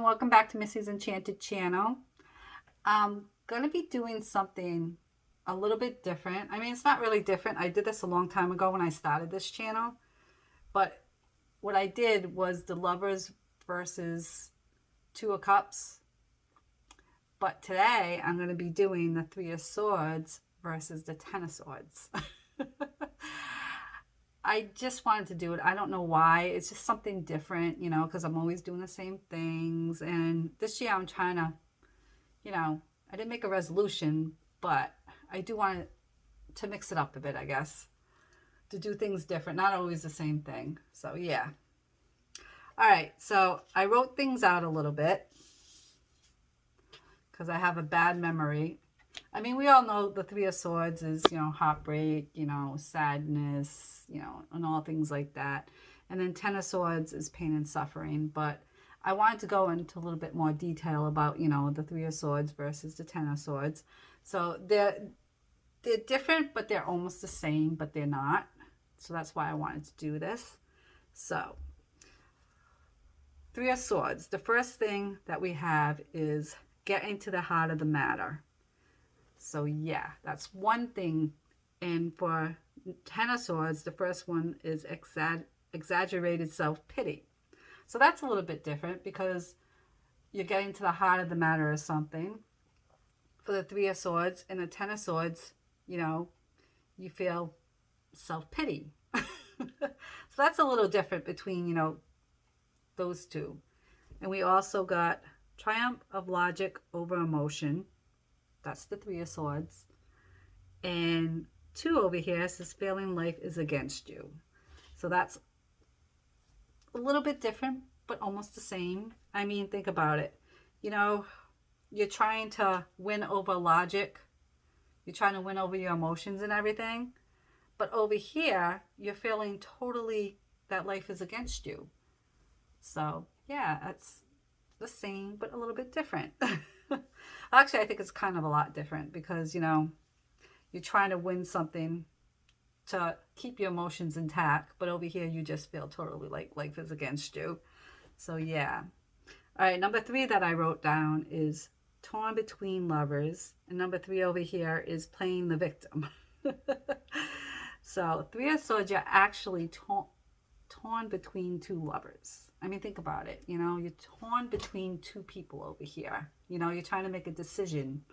welcome back to Missy's Enchanted channel. I'm going to be doing something a little bit different. I mean, it's not really different. I did this a long time ago when I started this channel, but what I did was the lovers versus two of cups. But today I'm going to be doing the three of swords versus the ten of swords. I just wanted to do it. I don't know why. It's just something different, because I'm always doing the same things. And this year I'm trying to, I didn't make a resolution, but I do want to mix it up a bit, I guess, to do things different, not always the same thing. So, yeah. All right. So I wrote things out a little bit because I have a bad memory. I mean, we all know the Three of Swords is, heartbreak, sadness, and all things like that. And then Ten of Swords is pain and suffering. But I wanted to go into a little bit more detail about, the Three of Swords versus the Ten of Swords. So they're different, but they're almost the same, but they're not. So that's why I wanted to do this. So, Three of Swords. The first thing that we have is getting to the heart of the matter. So yeah, that's one thing. And for Ten of Swords, the first one is exaggerated self-pity. So that's a little bit different because you're getting to the heart of the matter or something. For the Three of Swords and the Ten of Swords, you feel self-pity. So that's a little different between, those two. And we also got triumph of logic over emotion. That's the Three of Swords. And 2 over here says failing life is against you. So that's a little bit different, but almost the same. I mean, think about it. You're trying to win over logic. You're trying to win over your emotions and everything. But over here, you're feeling totally that life is against you. So, yeah, that's the same, but a little bit different. Actually, I think it's kind of a lot different because, you're trying to win something to keep your emotions intact, but over here you just feel totally like life is against you. So yeah. All right, number 3 that I wrote down is torn between lovers, and number 3 over here is playing the victim. So Three of Swords, you're actually torn between two lovers. I mean, think about it. You're torn between two people over here. You're trying to make a decision.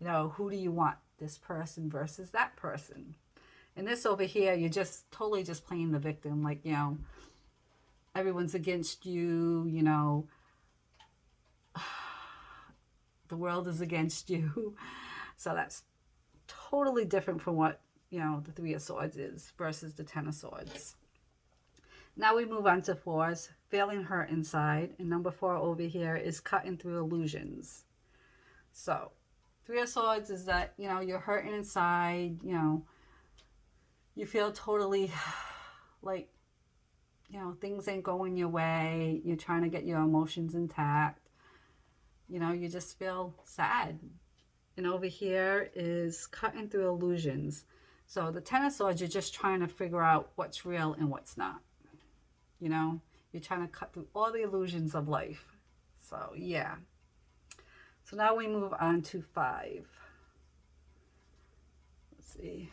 Who do you want? This person versus that person. And this over here, you're just totally just playing the victim. Like, everyone's against you, the world is against you. So that's totally different from what, the Three of Swords is versus the Ten of Swords. Now we move on to 4s, feeling hurt inside. And number 4 over here is cutting through illusions. So Three of Swords is that, you're hurting inside, you feel totally like, things ain't going your way. You're trying to get your emotions intact. You just feel sad. And over here is cutting through illusions. So the Ten of Swords, you're just trying to figure out what's real and what's not. You're trying to cut through all the illusions of life. So yeah. So now we move on to 5. Let's see.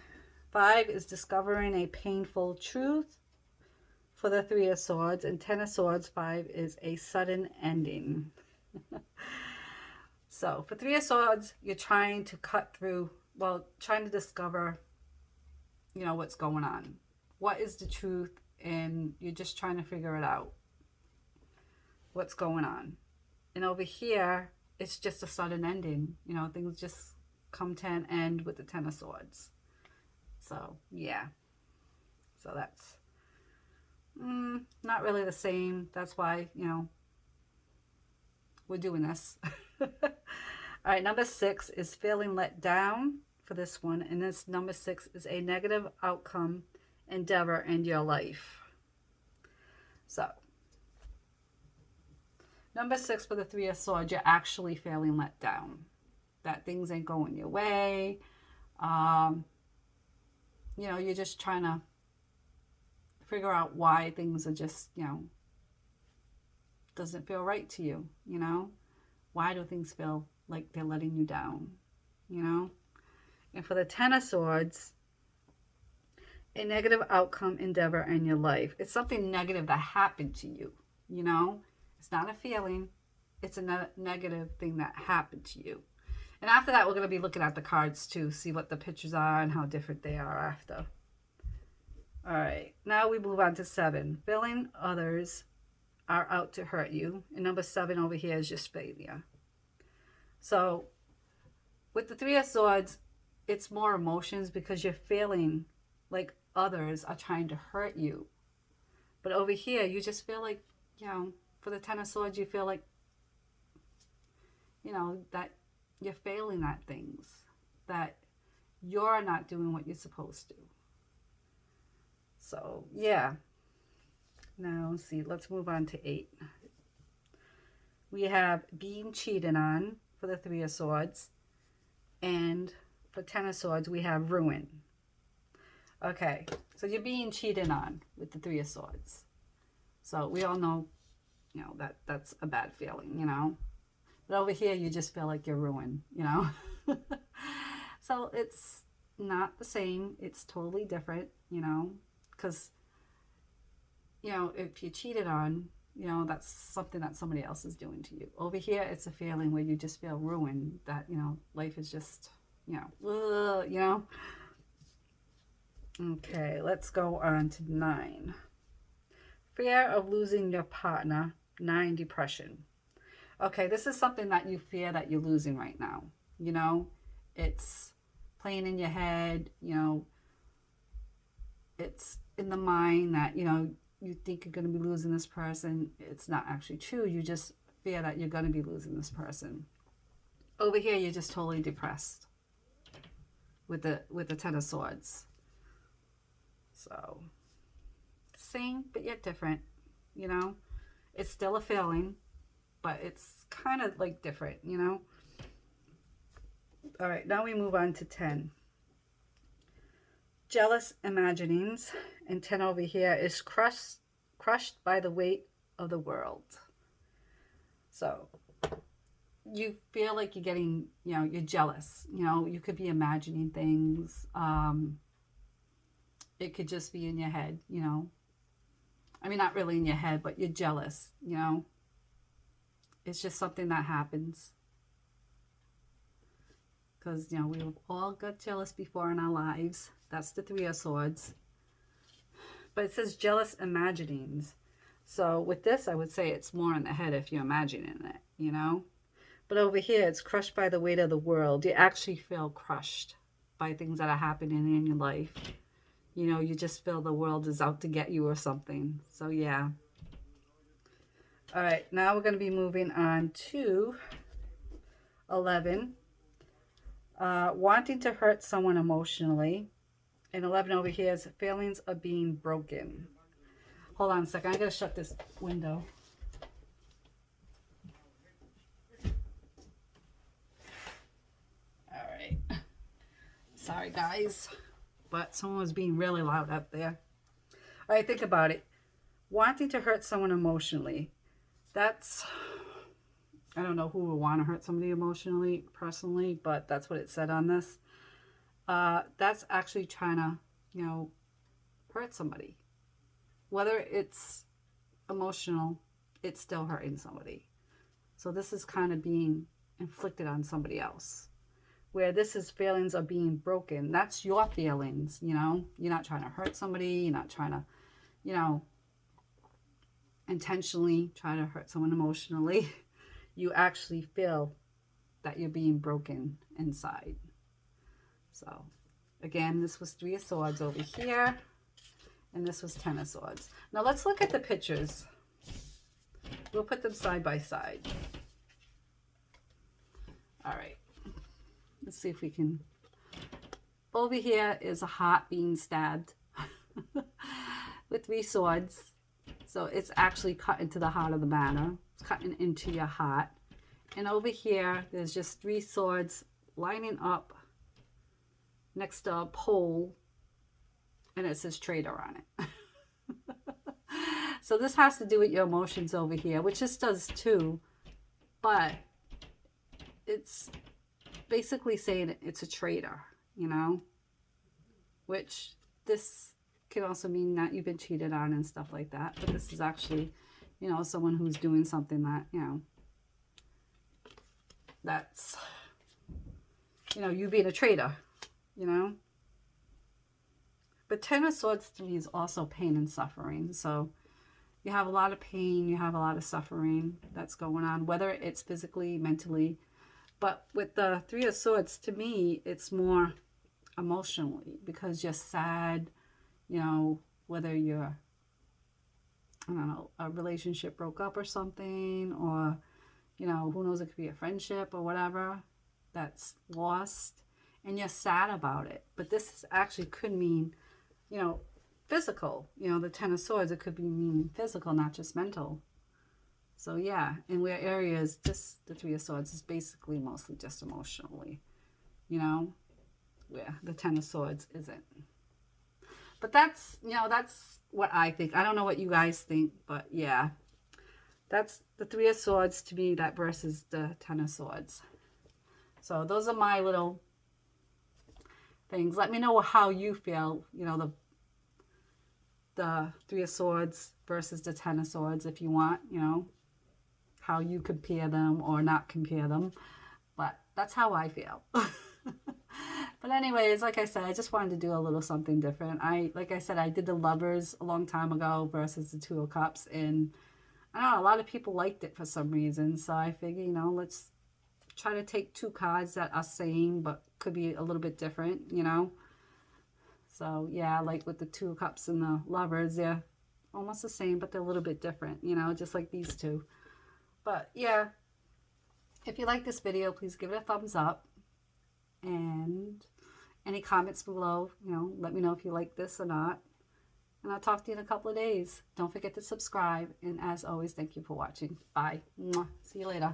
5 is discovering a painful truth for the Three of Swords. And Ten of Swords, 5 is a sudden ending. So for Three of Swords, you're trying to cut through, trying to discover, what's going on. What is the truth? And you're just trying to figure it out. What's going on? And over here, it's just a sudden ending. Things just come to an end with the Ten of Swords. So, yeah. So that's not really the same. That's why, we're doing this. All right, number 6 is feeling let down for this one. And this number 6 is a negative outcome endeavor in your life. So, number 6 for the Three of Swords, you're actually feeling let down. That things ain't going your way. You're just trying to figure out why things are just, doesn't feel right to you, you know? Why do things feel like they're letting you down, you know? And for the Ten of Swords, a negative outcome, endeavor in your life. It's something negative that happened to you, you know? It's not a feeling. It's a negative thing that happened to you. And after that, we're going to be looking at the cards too, see what the pictures are and how different they are after. All right, now we move on to 7. Feeling others are out to hurt you. And number 7 over here is just failure. So with the 3 of Swords, it's more emotions because you're feeling like others are trying to hurt you. But over here, you just feel like, you know, for the 10 of Swords, you feel like, you know, that you're failing at things, that you're not doing what you're supposed to. So, yeah. Now, let's see, let's move on to 8. We have being cheated on for the 3 of Swords. And for 10 of Swords, we have ruin. Okay, so you're being cheated on with the 3 of Swords. So we all know, you know, that's a bad feeling, you know. But over here, you just feel like you're ruined, you know. So it's not the same. It's totally different, you know, because, you know, if you're cheated on, you know, that's something that somebody else is doing to you. Over here, it's a feeling where you just feel ruined, that, you know, life is just, you know, you know. Okay, let's go on to 9. Fear of losing your partner, 9, depression. Okay, this is something that you fear that you're losing right now. You know, it's playing in your head, you know, it's in the mind that, you know, you think you're going to be losing this person. It's not actually true. You just fear that you're going to be losing this person. Over here, you're just totally depressed with the 10 of Swords. So, same, but yet different, you know. It's still a feeling, but it's kind of like different, you know. All right, now we move on to 10. Jealous imaginings. And 10 over here is crushed by the weight of the world. So you feel like you're getting, you know, you're jealous. You know, you could be imagining things. It could just be in your head, you know. I mean, not really in your head, but you're jealous, you know. It's just something that happens. Because, you know, we've all got jealous before in our lives. That's the 3 of Swords. But it says jealous imaginings. So with this, I would say it's more in the head if you're imagining it, you know. But over here, it's crushed by the weight of the world. You actually feel crushed by things that are happening in your life. You know, you just feel the world is out to get you or something. So, yeah. All right, now we're going to be moving on to 11. Wanting to hurt someone emotionally. And 11 over here is feelings of being broken. Hold on a second. I got to shut this window. All right. Sorry, guys. But someone was being really loud up there. All right, think about it. Wanting to hurt someone emotionally. That's, I don't know who would want to hurt somebody emotionally, personally, but that's what it said on this. That's actually trying to, you know, hurt somebody. Whether it's emotional, it's still hurting somebody. So this is kind of being inflicted on somebody else. Where this is feelings of being broken. That's your feelings, you know. You're not trying to hurt somebody. You're not trying to, you know, intentionally try to hurt someone emotionally. You actually feel that you're being broken inside. So, again, this was 3 of Swords over here. And this was 10 of Swords. Now, let's look at the pictures. We'll put them side by side. All right. Let's see if we can. Over here is a heart being stabbed with 3 swords. So it's actually cut into the heart of the matter. It's cutting into your heart. And over here, there's just 3 swords lining up next to a pole. And it says traitor on it. So this has to do with your emotions over here, which this does too. But it's basically saying it's a traitor, you know, which this can also mean that you've been cheated on and stuff like that. But this is actually, you know, someone who's doing something that, you know, that's, you know, you being a traitor, you know. But Ten of Swords to me is also pain and suffering. So you have a lot of pain, you have a lot of suffering that's going on, whether it's physically, mentally. But with the Three of Swords, to me, it's more emotionally, because you're sad, you know, whether you're, I don't know, a relationship broke up or something, or, you know, who knows, it could be a friendship or whatever that's lost, and you're sad about it. But this actually could mean, you know, physical. You know, the Ten of Swords, it could be meaning physical, not just mental. So yeah, in where areas, just the Three of Swords is basically mostly just emotionally, you know, where the Ten of Swords isn't. But that's, you know, that's what I think. I don't know what you guys think, but yeah, that's the Three of Swords to me, that versus the Ten of Swords. So those are my little things. Let me know how you feel, you know, the Three of Swords versus the Ten of Swords, if you want, you know, how you compare them or not compare them. But that's how I feel. But anyways, like I said, I just wanted to do a little something different. Like I said, I did the Lovers a long time ago versus the Two of Cups, and I don't know, a lot of people liked it for some reason. So I figure, you know, let's try to take two cards that are same but could be a little bit different, you know. So yeah, like with the Two of Cups and the Lovers, they're almost the same, but they're a little bit different, you know, just like these two. But yeah, if you like this video, please give it a thumbs up, and any comments below, you know, let me know if you like this or not. And I'll talk to you in a couple of days. Don't forget to subscribe. And as always, thank you for watching. Bye. Mwah. See you later.